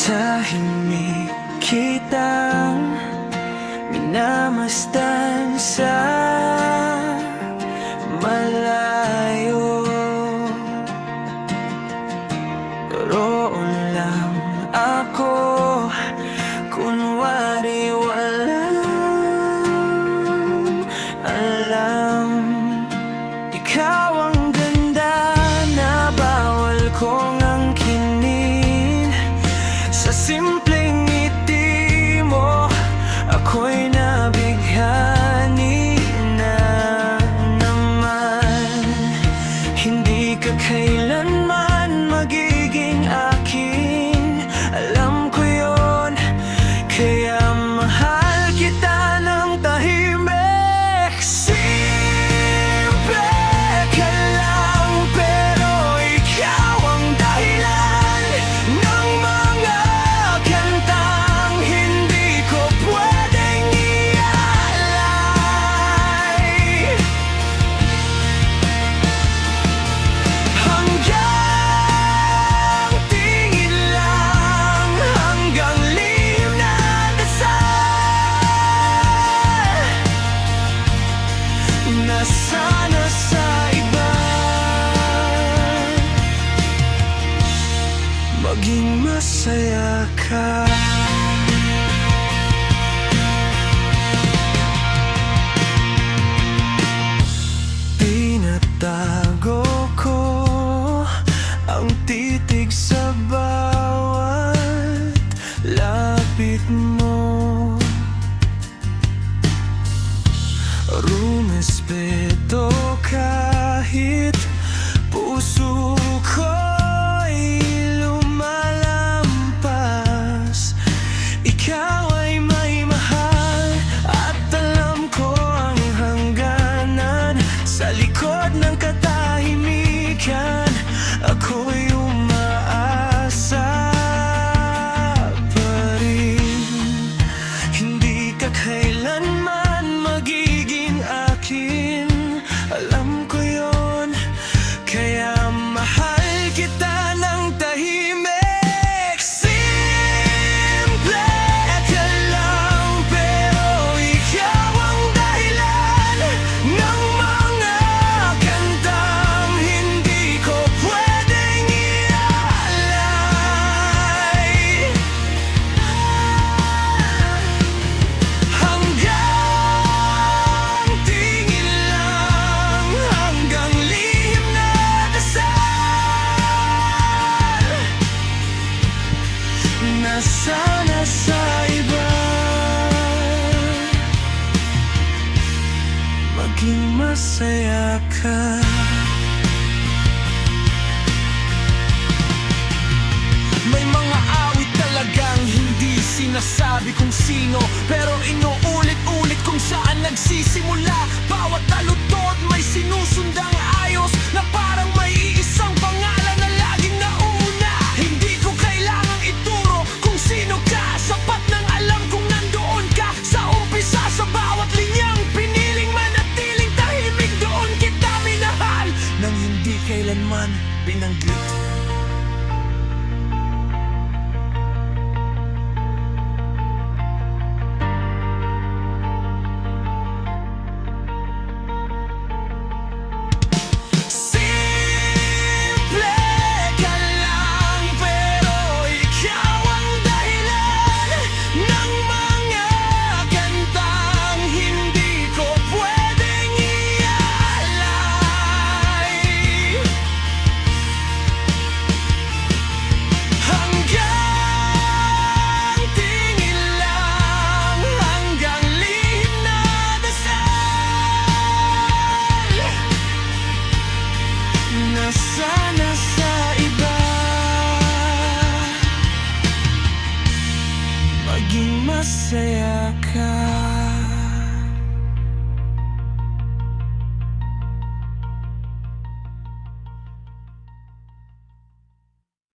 Tahimik kitang minamasdan sa malayo. Roon lang ako, kunwari walang alam. Ikaw ang ganda na bawal kong angkinin. Sa simpleng ngiti mo, ako'y nabighani na naman. Hindi ka kailanman magiging akin, alam ko yon. Kaya mahal kita ng tahimik. Simple ka lang, pero ikaw ang dahilan ng mga kantang hindi ko pwedeng ialay. Hanggang tingin lang, hanggang lihim na dasal na sana sa iba maging masaya ka. Pinatago ko ang titig sa bawat lapit mo. Rumespeto kahit puso ko'y lumalampas. Ikaw ay may mahal at alam ko ang hangganan. Sa likod ng katahimikan, ako'y umaasa pa rin. Hindi ka kailanman magiging akin, alam ko yon. Kaya mahal kita ng tahimik. Simple ka lang, pero ikaw ang dahilan ng mga kantang hindi ko pwedeng ialay. Hanggang tingin lang, hanggang lihim na dasal na sana sa iba maging masaya ka. May mga awit talagang hindi sinasabi kung sino, pero inuulit-ulit kung saan nagsisimula. Bawat talutod may sinusundang ayos na parang may iisang pangalan na laging nauna. Hindi ko kailangang ituro kung sino ka, sapat nang alam kung nandoon ka sa umpisa. Sa bawat linyang piniling manatiling tahimik, doon kita minahal nang hindi kailanman binanggit. Simple ka lang, pero ikaw ang dahilan ng mga kantang hindi ko pwedeng ialay. Hanggang tingin lang, hanggang lihim na dasal na sana sa iba maging masaya ka.